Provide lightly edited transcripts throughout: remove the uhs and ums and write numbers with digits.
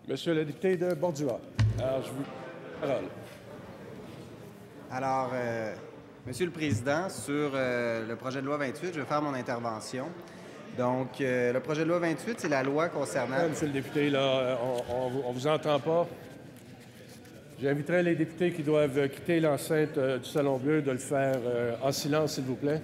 Monsieur le député de Bordua. Alors, je vous parole. Alors, Monsieur le Président, sur le projet de loi 28, je vais faire mon intervention. Donc, le projet de loi 28, c'est la loi concernant... Monsieur le député, là, on vous entend pas. J'inviterai les députés qui doivent quitter l'enceinte du Salon Bleu de le faire en silence, s'il vous plaît.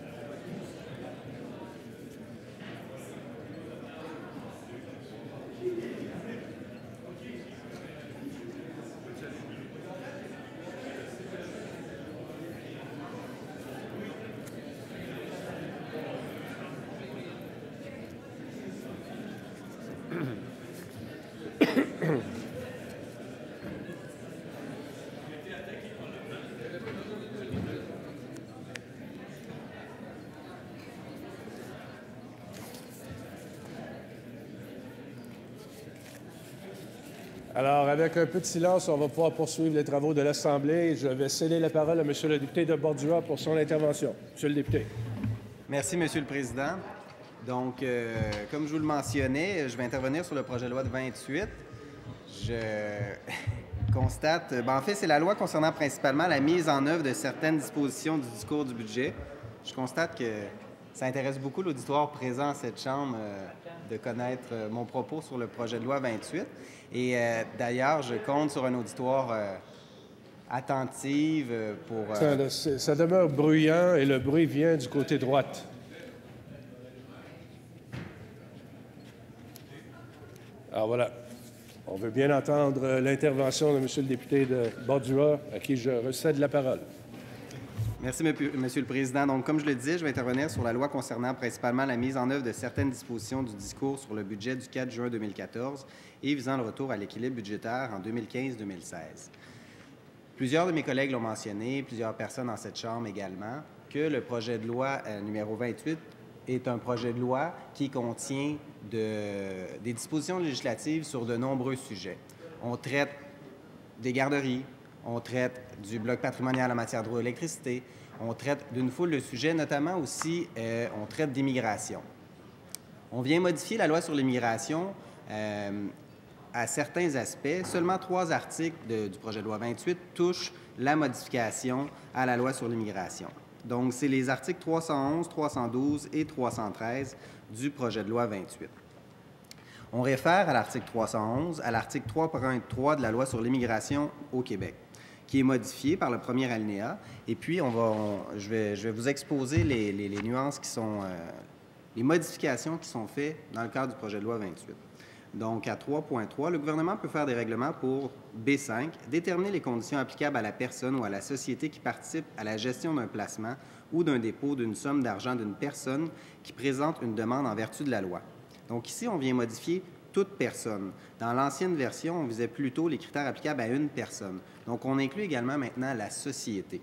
Alors, avec un peu de silence, on va pouvoir poursuivre les travaux de l'Assemblée. Je vais céder la parole à Monsieur le député de Bordua pour son intervention. Monsieur le député. Merci, Monsieur le Président. Donc, comme je vous le mentionnais, je vais intervenir sur le projet de loi de 28. Je constate... en fait, c'est la loi concernant principalement la mise en œuvre de certaines dispositions du discours du budget. Je constate que ça intéresse beaucoup l'auditoire présent à cette Chambre de connaître mon propos sur le projet de loi 28. Et d'ailleurs, je compte sur un auditoire attentif pour... Ça demeure bruyant et le bruit vient du côté droite. Alors voilà. On veut bien entendre l'intervention de Monsieur le député de Bordua, à qui je recède la parole. Merci, Monsieur le Président. Donc, comme je le disais, je vais intervenir sur la loi concernant principalement la mise en œuvre de certaines dispositions du discours sur le budget du 4 juin 2014 et visant le retour à l'équilibre budgétaire en 2015-2016. Plusieurs de mes collègues l'ont mentionné, plusieurs personnes dans cette Chambre également, que le projet de loi numéro 28 est un projet de loi qui contient des dispositions législatives sur de nombreux sujets. On traite des garderies, on traite du bloc patrimonial en matière d'hydroélectricité, on traite d'une foule de sujets, notamment aussi, on traite d'immigration. On vient modifier la loi sur l'immigration à certains aspects. Seulement 3 articles du projet de loi 28 touchent la modification à la loi sur l'immigration. Donc, c'est les articles 311, 312 et 313 du projet de loi 28. On réfère à l'article 311, à l'article 3.3 de la loi sur l'immigration au Québec, qui est modifié par le premier alinéa. Et puis, je vais vous exposer les nuances qui sont, les modifications qui sont faites dans le cadre du projet de loi 28. Donc, à 3.3, le gouvernement peut faire des règlements pour B5, déterminer les conditions applicables à la personne ou à la société qui participe à la gestion d'un placement ou d'un dépôt d'une somme d'argent d'une personne qui présente une demande en vertu de la loi. Donc, ici, on vient modifier toute personne. Dans l'ancienne version, on visait plutôt les critères applicables à une personne. Donc, on inclut également maintenant la société.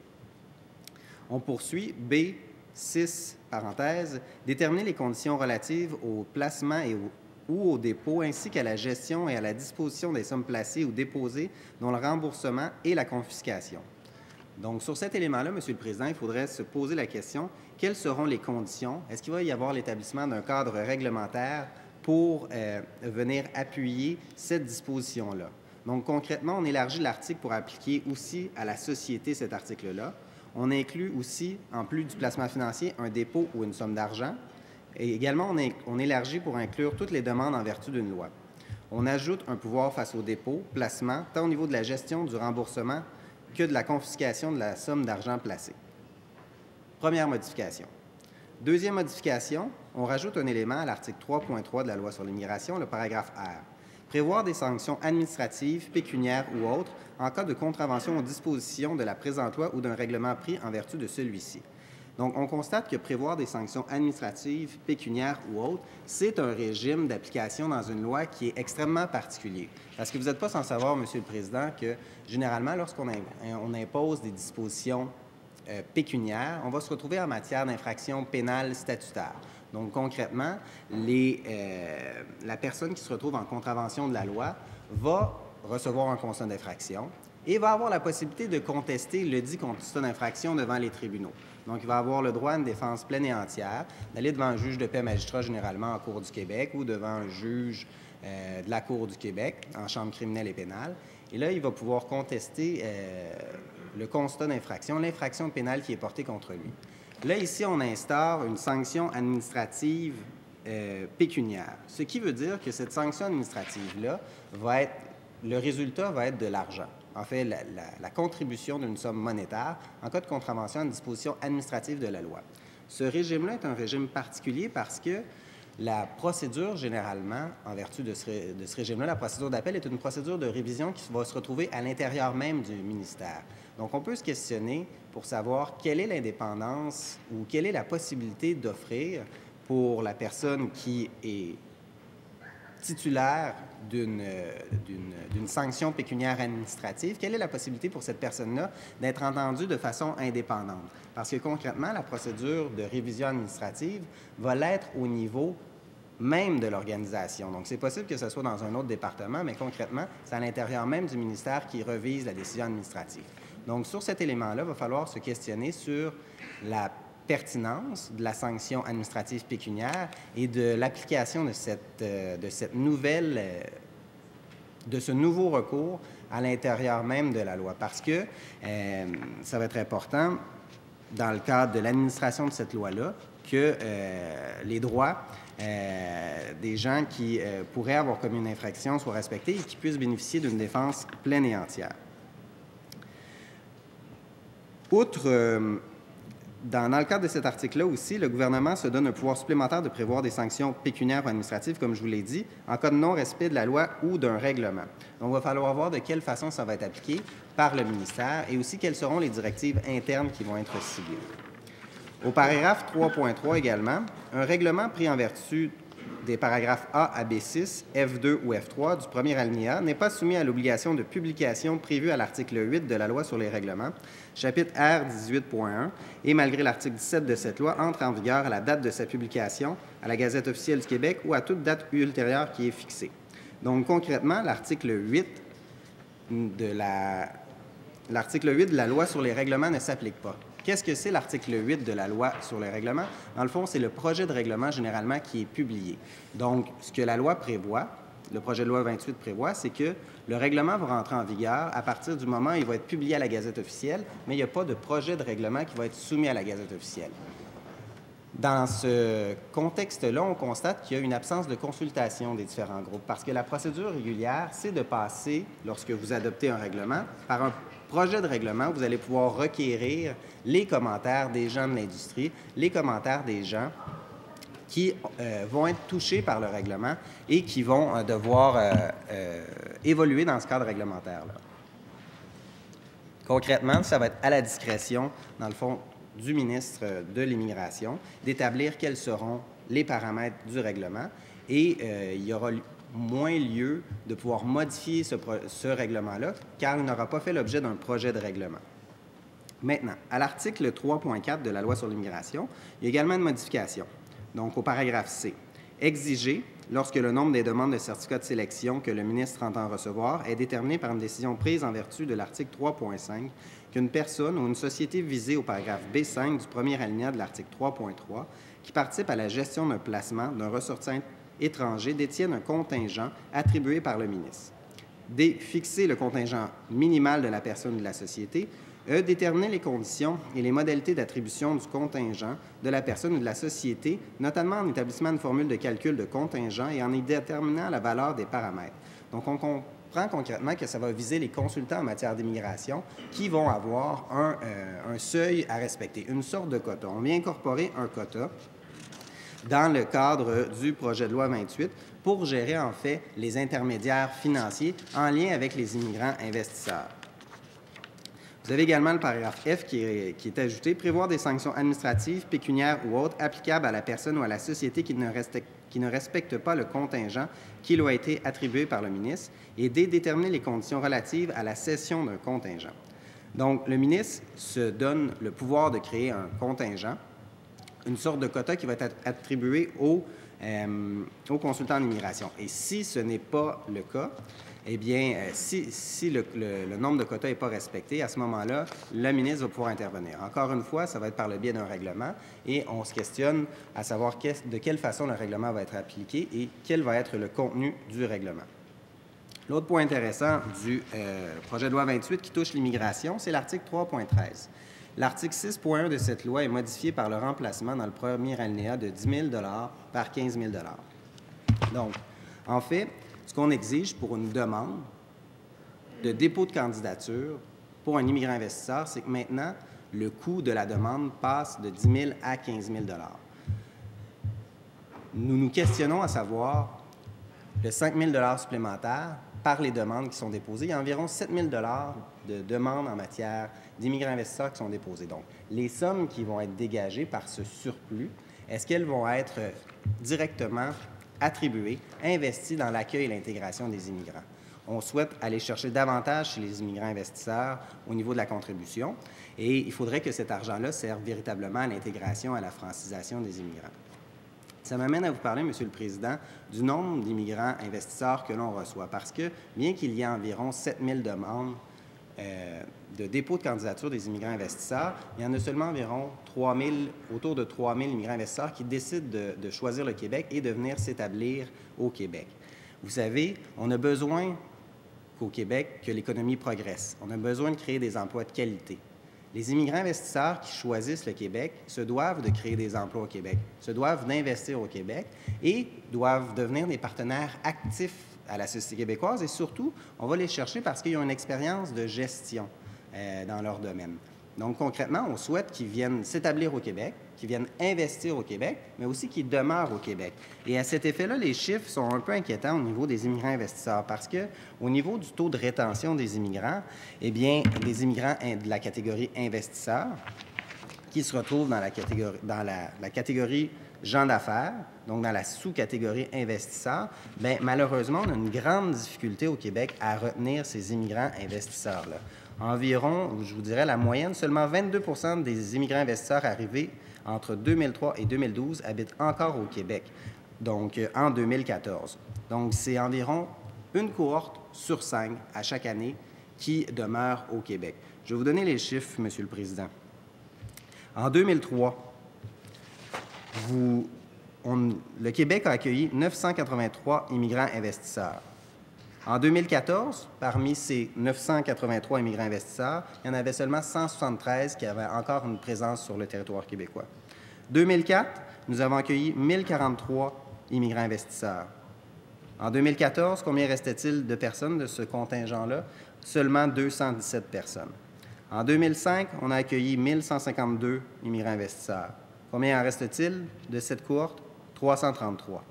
On poursuit B6, parenthèse, déterminer les conditions relatives au placement ou au dépôt, ainsi qu'à la gestion et à la disposition des sommes placées ou déposées, dont le remboursement et la confiscation. Donc, sur cet élément-là, Monsieur le Président, il faudrait se poser la question, quelles seront les conditions? Est-ce qu'il va y avoir l'établissement d'un cadre réglementaire pour venir appuyer cette disposition-là? Donc, concrètement, on élargit l'article pour appliquer aussi à la société cet article-là. On inclut aussi, en plus du placement financier, un dépôt ou une somme d'argent. Et également, on élargit pour inclure toutes les demandes en vertu d'une loi. On ajoute un pouvoir face au dépôt, placement, tant au niveau de la gestion du remboursement que de la confiscation de la somme d'argent placée. Première modification. Deuxième modification, on rajoute un élément à l'article 3.3 de la loi sur l'immigration, le paragraphe R. Prévoir des sanctions administratives, pécuniaires ou autres en cas de contravention aux dispositions de la présente loi ou d'un règlement pris en vertu de celui-ci. Donc, on constate que prévoir des sanctions administratives, pécuniaires ou autres, c'est un régime d'application dans une loi qui est extrêmement particulier. Parce que vous n'êtes pas sans savoir, Monsieur le Président, que généralement, lorsqu'on impose des dispositions pécuniaires, on va se retrouver en matière d'infraction pénale statutaire. Donc, concrètement, la personne qui se retrouve en contravention de la loi va recevoir un constat d'infraction et va avoir la possibilité de contester le dit constat d'infraction devant les tribunaux. Donc, il va avoir le droit à une défense pleine et entière, d'aller devant un juge de paix magistrat généralement en Cour du Québec ou devant un juge de la Cour du Québec en chambre criminelle et pénale. Et là, il va pouvoir contester le constat d'infraction, l'infraction pénale qui est portée contre lui. Là, ici, on instaure une sanction administrative pécuniaire, ce qui veut dire que cette sanction administrative-là le résultat va être de l'argent. En fait, la contribution d'une somme monétaire en cas de contravention à une disposition administrative de la loi. Ce régime-là est un régime particulier parce que la procédure, généralement, en vertu de ce régime-là, la procédure d'appel est une procédure de révision qui va se retrouver à l'intérieur même du ministère. Donc, on peut se questionner pour savoir quelle est l'indépendance ou quelle est la possibilité d'offrir pour la personne qui est titulaire d'une sanction pécuniaire administrative, quelle est la possibilité pour cette personne-là d'être entendue de façon indépendante? Parce que concrètement, la procédure de révision administrative va l'être au niveau même de l'organisation. Donc, c'est possible que ce soit dans un autre département, mais concrètement, c'est à l'intérieur même du ministère qui revise la décision administrative. Donc, sur cet élément-là, il va falloir se questionner sur la pertinence de la sanction administrative pécuniaire et de l'application de ce nouveau recours à l'intérieur même de la loi. Parce que ça va être important, dans le cadre de l'administration de cette loi-là, que les droits des gens qui pourraient avoir commis une infraction soient respectés et qu'ils puissent bénéficier d'une défense pleine et entière. Outre dans le cadre de cet article-là aussi, le gouvernement se donne un pouvoir supplémentaire de prévoir des sanctions pécuniaires ou administratives, comme je vous l'ai dit, en cas de non-respect de la loi ou d'un règlement. Donc, il va falloir voir de quelle façon ça va être appliqué par le ministère et aussi quelles seront les directives internes qui vont être ciblées. Au paragraphe 3.3 également, un règlement pris en vertu des paragraphes A à B6, F2 ou F3 du premier alinéa n'est pas soumis à l'obligation de publication prévue à l'article 8 de la Loi sur les règlements, chapitre R 18.1, et malgré l'article 17 de cette loi, entre en vigueur à la date de sa publication à la Gazette officielle du Québec ou à toute date ultérieure qui est fixée. Donc, concrètement, l'article 8 de la Loi sur les règlements ne s'applique pas. Qu'est-ce que c'est l'article 8 de la Loi sur les règlements? Dans le fond, c'est le projet de règlement généralement qui est publié. Donc, ce que la loi prévoit, le projet de loi 28 prévoit, c'est que le règlement va rentrer en vigueur à partir du moment où il va être publié à la Gazette officielle, mais il n'y a pas de projet de règlement qui va être soumis à la Gazette officielle. Dans ce contexte-là, on constate qu'il y a une absence de consultation des différents groupes parce que la procédure régulière, c'est de passer, lorsque vous adoptez un règlement, par un projet de règlement, vous allez pouvoir requérir les commentaires des gens de l'industrie, les commentaires des gens qui vont être touchés par le règlement et qui vont devoir évoluer dans ce cadre réglementaire-là. Concrètement, ça va être à la discrétion, dans le fond, du ministre de l'Immigration d'établir quels seront les paramètres du règlement et il y aura moins lieu de pouvoir modifier ce règlement-là, car il n'aura pas fait l'objet d'un projet de règlement. Maintenant, à l'article 3.4 de la Loi sur l'immigration, il y a également une modification. Donc, au paragraphe C, exiger, lorsque le nombre des demandes de certificat de sélection que le ministre entend recevoir est déterminé par une décision prise en vertu de l'article 3.5, qu'une personne ou une société visée au paragraphe B5 du premier alinéa de l'article 3.3, qui participe à la gestion d'un placement d'un ressortissant étranger détiennent un contingent attribué par le ministre. D. Fixer le contingent minimal de la personne ou de la société. E. Déterminer les conditions et les modalités d'attribution du contingent de la personne ou de la société, notamment en établissement d'une formule de calcul de contingent et en y déterminant la valeur des paramètres. Donc, on comprend concrètement que ça va viser les consultants en matière d'immigration qui vont avoir un seuil à respecter, une sorte de quota. On vient incorporer un quota dans le cadre du projet de loi 28 pour gérer en fait les intermédiaires financiers en lien avec les immigrants investisseurs. Vous avez également le paragraphe F qui est ajouté, prévoir des sanctions administratives, pécuniaires ou autres applicables à la personne ou à la société qui ne respecte pas le contingent qui lui a été attribué par le ministre et D. Déterminer les conditions relatives à la cession d'un contingent. Donc, le ministre se donne le pouvoir de créer un contingent, une sorte de quota qui va être attribué aux consultants en immigration. Et si ce n'est pas le cas, eh bien, si le nombre de quotas n'est pas respecté, à ce moment-là, le ministre va pouvoir intervenir. Encore une fois, ça va être par le biais d'un règlement et on se questionne à savoir de quelle façon le règlement va être appliqué et quel va être le contenu du règlement. L'autre point intéressant du projet de loi 28 qui touche l'immigration, c'est l'article 3.13. L'article 6.1 de cette loi est modifié par le remplacement dans le premier alinéa de 10 000 par 15 000 Donc, en fait, ce qu'on exige pour une demande de dépôt de candidature pour un immigrant investisseur, c'est que maintenant, le coût de la demande passe de 10 000 à 15 000 Nous nous questionnons à savoir le 5 000 supplémentaires par les demandes qui sont déposées. Il y a environ 7 000 de demandes en matière d'immigrants investisseurs qui sont déposées. Donc, les sommes qui vont être dégagées par ce surplus, est-ce qu'elles vont être directement attribuées, investies dans l'accueil et l'intégration des immigrants? On souhaite aller chercher davantage chez les immigrants investisseurs au niveau de la contribution et il faudrait que cet argent-là serve véritablement à l'intégration, à la francisation des immigrants. Ça m'amène à vous parler, Monsieur le Président, du nombre d'immigrants investisseurs que l'on reçoit, parce que bien qu'il y ait environ 7 000 demandes de dépôt de candidature des immigrants investisseurs, il y en a seulement environ autour de 3 000 immigrants investisseurs qui décident de choisir le Québec et de venir s'établir au Québec. Vous savez, on a besoin qu'au Québec, que l'économie progresse. On a besoin de créer des emplois de qualité. Les immigrants investisseurs qui choisissent le Québec se doivent de créer des emplois au Québec, se doivent d'investir au Québec et doivent devenir des partenaires actifs à la société québécoise. Et surtout, on va les chercher parce qu'ils ont une expérience de gestion dans leur domaine. Donc, concrètement, on souhaite qu'ils viennent s'établir au Québec, qu'ils viennent investir au Québec, mais aussi qu'ils demeurent au Québec. Et à cet effet-là, les chiffres sont un peu inquiétants au niveau des immigrants investisseurs parce qu'au niveau du taux de rétention des immigrants, eh bien, des immigrants de la catégorie investisseurs qui se retrouvent dans la catégorie gens d'affaires, donc dans la sous-catégorie investisseurs, bien, malheureusement, on a une grande difficulté au Québec à retenir ces immigrants investisseurs-là. Environ, je vous dirais, la moyenne, seulement 22 des immigrants investisseurs arrivés entre 2003 et 2012 habitent encore au Québec, donc en 2014. Donc, c'est environ une cohorte sur 5 à chaque année qui demeure au Québec. Je vais vous donner les chiffres, Monsieur le Président. En 2003, le Québec a accueilli 983 immigrants investisseurs. En 2014, parmi ces 983 immigrants investisseurs, il y en avait seulement 173 qui avaient encore une présence sur le territoire québécois. En 2004, nous avons accueilli 1043 immigrants investisseurs. En 2014, combien restait-il de personnes de ce contingent-là? Seulement 217 personnes. En 2005, on a accueilli 1152 immigrants investisseurs. Combien en reste-t-il de cette cohorte? 333.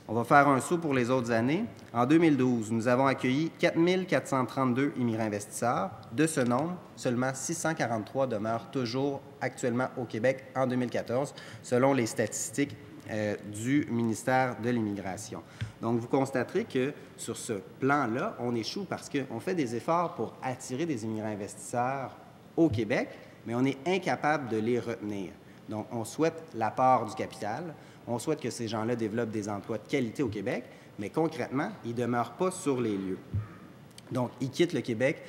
On va faire un saut pour les autres années. En 2012, nous avons accueilli 4 432 immigrants investisseurs. De ce nombre, seulement 643 demeurent toujours actuellement au Québec en 2014, selon les statistiques du ministère de l'Immigration. Donc, vous constaterez que sur ce plan-là, on échoue parce qu'on fait des efforts pour attirer des immigrants investisseurs au Québec, mais on est incapable de les retenir. Donc, on souhaite l'apport du capital. On souhaite que ces gens-là développent des emplois de qualité au Québec, mais concrètement, ils ne demeurent pas sur les lieux. Donc, ils quittent le Québec.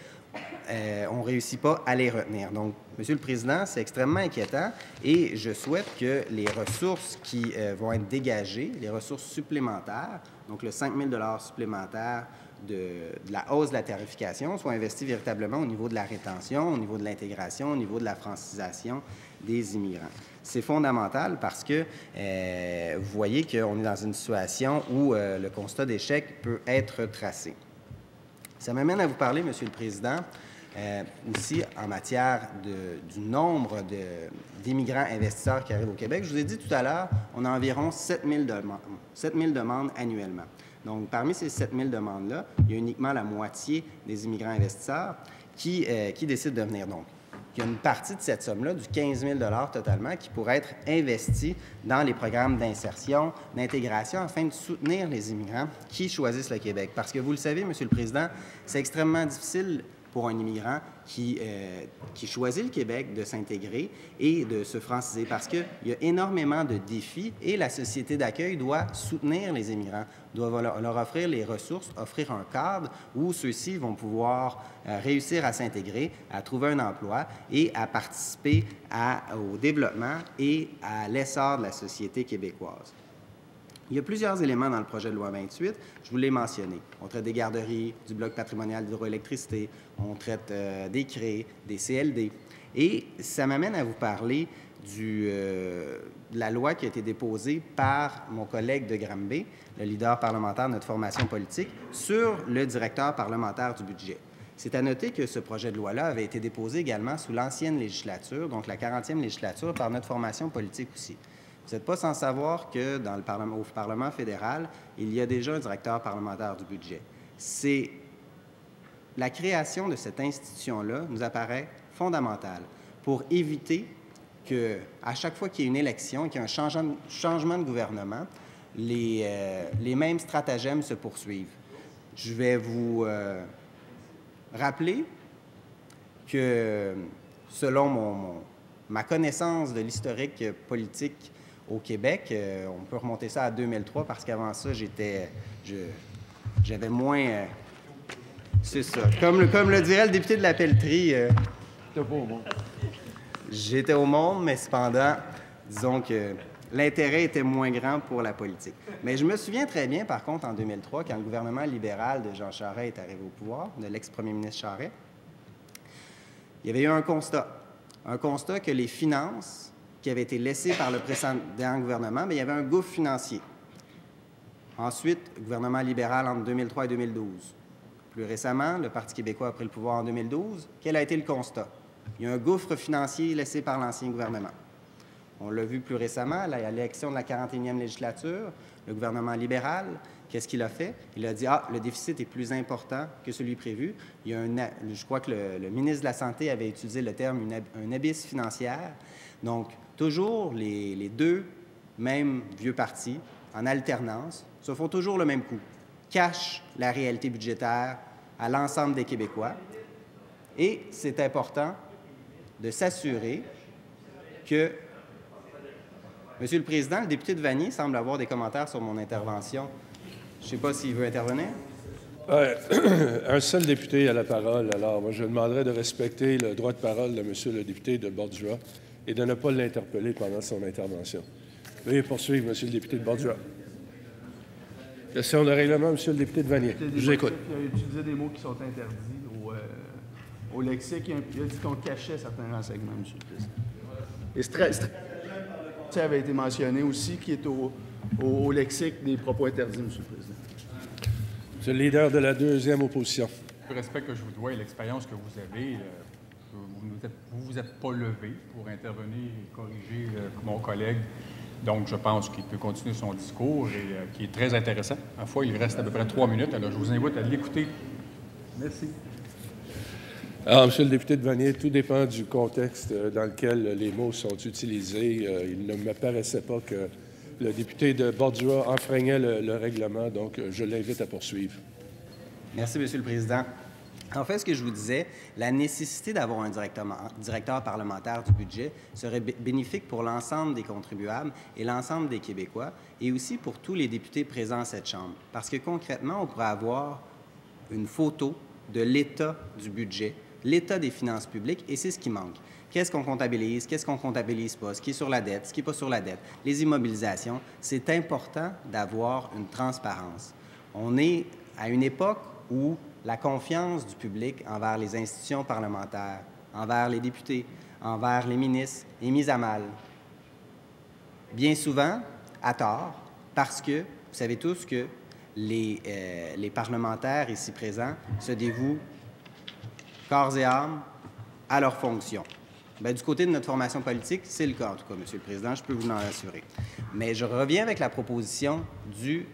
On ne réussit pas à les retenir. Donc, Monsieur le Président, c'est extrêmement inquiétant et je souhaite que les ressources qui vont être dégagées, les ressources supplémentaires, donc le 5 000 supplémentaire de la hausse de la tarification, soient investies véritablement au niveau de la rétention, au niveau de l'intégration, au niveau de la francisation des immigrants. C'est fondamental parce que vous voyez qu'on est dans une situation où le constat d'échec peut être tracé. Ça m'amène à vous parler, Monsieur le Président, aussi en matière du nombre d'immigrants investisseurs qui arrivent au Québec. Je vous ai dit tout à l'heure, on a environ 7 000 demandes annuellement. Donc, parmi ces 7 000 demandes-là, il y a uniquement la moitié des immigrants investisseurs qui décident de venir. Donc, il y a une partie de cette somme-là, du 15 000 totalement, qui pourrait être investie dans les programmes d'insertion, d'intégration, afin de soutenir les immigrants qui choisissent le Québec. Parce que vous le savez, Monsieur le Président, c'est extrêmement difficile pour un immigrant qui choisit le Québec de s'intégrer et de se franciser parce qu'il y a énormément de défis et la société d'accueil doit soutenir les immigrants, doit leur offrir les ressources, offrir un cadre où ceux-ci vont pouvoir réussir à s'intégrer, à trouver un emploi et à participer au développement et à l'essor de la société québécoise. Il y a plusieurs éléments dans le projet de loi 28. Je vous l'ai mentionné. On traite des garderies, du bloc patrimonial d'hydroélectricité, on traite des CRE, des CLD. Et ça m'amène à vous parler de la loi qui a été déposée par mon collègue de Granby, le leader parlementaire de notre formation politique, sur le directeur parlementaire du budget. C'est à noter que ce projet de loi-là avait été déposé également sous l'ancienne législature, donc la 40e législature, par notre formation politique aussi. Vous n'êtes pas sans savoir que dans au Parlement fédéral, il y a déjà un directeur parlementaire du budget. C'est la création de cette institution-là nous apparaît fondamentale pour éviter qu'à chaque fois qu'il y a une élection, qu'il y a un changement de gouvernement, les mêmes stratagèmes se poursuivent. Je vais vous rappeler que selon ma connaissance de l'historique politique au Québec, on peut remonter ça à 2003 parce qu'avant ça, j'avais moins... c'est ça. Comme le dirait le député de la Pelletrie... T'es pas au monde. J'étais au monde, mais cependant, disons que l'intérêt était moins grand pour la politique. Mais je me souviens très bien, par contre, en 2003, quand le gouvernement libéral de Jean Charest est arrivé au pouvoir, de l'ex-premier ministre Charest, il y avait eu un constat que les finances qui avaient été laissées par le précédent gouvernement, mais il y avait un gouffre financier. Ensuite, gouvernement libéral entre 2003 et 2012. Plus récemment, le Parti québécois a pris le pouvoir en 2012. Quel a été le constat? Il y a un gouffre financier laissé par l'ancien gouvernement. On l'a vu plus récemment, à l'élection de la 41e législature, le gouvernement libéral, qu'est-ce qu'il a fait? Il a dit « Ah, le déficit est plus important que celui prévu. » Je crois que le ministre de la Santé avait utilisé le terme « une abysse financière ». Donc, toujours les deux mêmes vieux partis, en alternance, se font toujours le même coup, cachent la réalité budgétaire à l'ensemble des Québécois. Et c'est important de s'assurer que... Monsieur le Président, le député de Vanier semble avoir des commentaires sur mon intervention. Je ne sais pas s'il veut intervenir. Un seul député a la parole. Alors, moi, je demanderais de respecter le droit de parole de monsieur le député de Bordua et de ne pas l'interpeller pendant son intervention. Veuillez poursuivre, monsieur le député de Bordua. Question de règlement, monsieur le député de Vanier. Je vous écoute. Il a utilisé des mots qui sont interdits au lexique. Il a dit qu'on cachait certains renseignements, monsieur le Président. Et ça avait été mentionné aussi, qui est au lexique des propos interdits, monsieur le Président. Monsieur le leader de la deuxième opposition. Le respect que je vous dois et l'expérience que vous avez, vous êtes pas levé pour intervenir et corriger mon collègue. Donc, je pense qu'il peut continuer son discours et qui est très intéressant. À la fois, il reste à peu près 3 minutes. Alors, je vous invite à l'écouter. Merci. Alors, monsieur le député de Vanier, tout dépend du contexte dans lequel les mots sont utilisés. Il ne me paraissait pas que le député de Bordua enfreignait le règlement, donc je l'invite à poursuivre. Merci, monsieur le Président. En fait, ce que je vous disais, la nécessité d'avoir un directeur parlementaire du budget serait bénéfique pour l'ensemble des contribuables et l'ensemble des Québécois, et aussi pour tous les députés présents à cette Chambre. Parce que concrètement, on pourrait avoir une photo de l'état du budget, l'état des finances publiques, et c'est ce qui manque. Qu'est-ce qu'on comptabilise, qu'est-ce qu'on ne comptabilise pas, ce qui est sur la dette, ce qui n'est pas sur la dette, les immobilisations. C'est important d'avoir une transparence. On est à une époque où la confiance du public envers les institutions parlementaires, envers les députés, envers les ministres est mise à mal. Bien souvent, à tort, parce que vous savez tous que les parlementaires ici présents se dévouent corps et âme à leurs fonctions. Bien, du côté de notre formation politique, c'est le cas, en tout cas, monsieur le Président, je peux vous en assurer. Mais je reviens avec la proposition du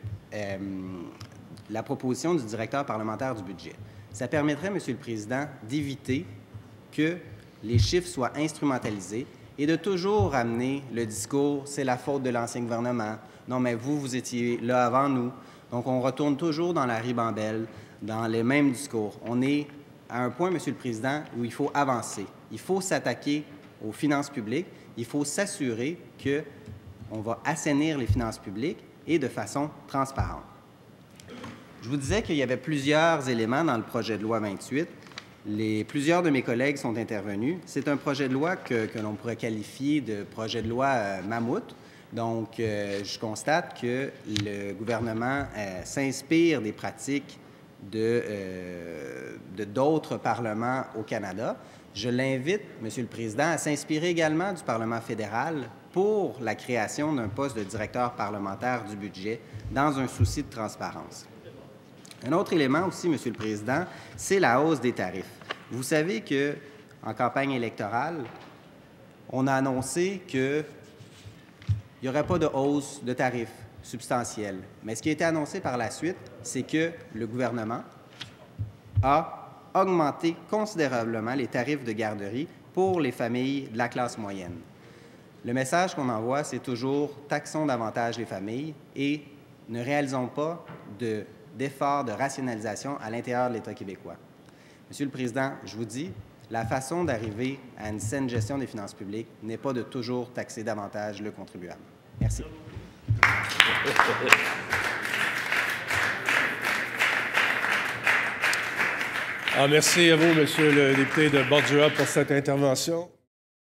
directeur parlementaire du budget. Ça permettrait, monsieur le Président, d'éviter que les chiffres soient instrumentalisés et de toujours amener le discours « c'est la faute de l'ancien gouvernement »,« non, mais vous étiez là avant nous ». Donc, on retourne toujours dans la ribambelle, dans les mêmes discours. On est à un point, Monsieur le Président, où il faut avancer. Il faut s'attaquer aux finances publiques. Il faut s'assurer qu'on va assainir les finances publiques et de façon transparente. Je vous disais qu'il y avait plusieurs éléments dans le projet de loi 28. Plusieurs de mes collègues sont intervenus. C'est un projet de loi que l'on pourrait qualifier de projet de loi mammouth. Donc, je constate que le gouvernement s'inspire des pratiques de d'autres parlements au Canada. Je l'invite, Monsieur le Président, à s'inspirer également du Parlement fédéral pour la création d'un poste de directeur parlementaire du budget dans un souci de transparence. Un autre élément aussi, Monsieur le Président, c'est la hausse des tarifs. Vous savez qu'en campagne électorale, on a annoncé qu'il n'y aurait pas de hausse de tarifs substantielle. Mais ce qui a été annoncé par la suite, c'est que le gouvernement a augmenté considérablement les tarifs de garderie pour les familles de la classe moyenne. Le message qu'on envoie, c'est toujours « taxons davantage les familles » et ne réalisons pas d'efforts de rationalisation à l'intérieur de l'État québécois. Monsieur le Président, je vous dis, la façon d'arriver à une saine gestion des finances publiques n'est pas de toujours taxer davantage le contribuable. Merci. Merci à vous, Monsieur le député de Bordura, pour cette intervention.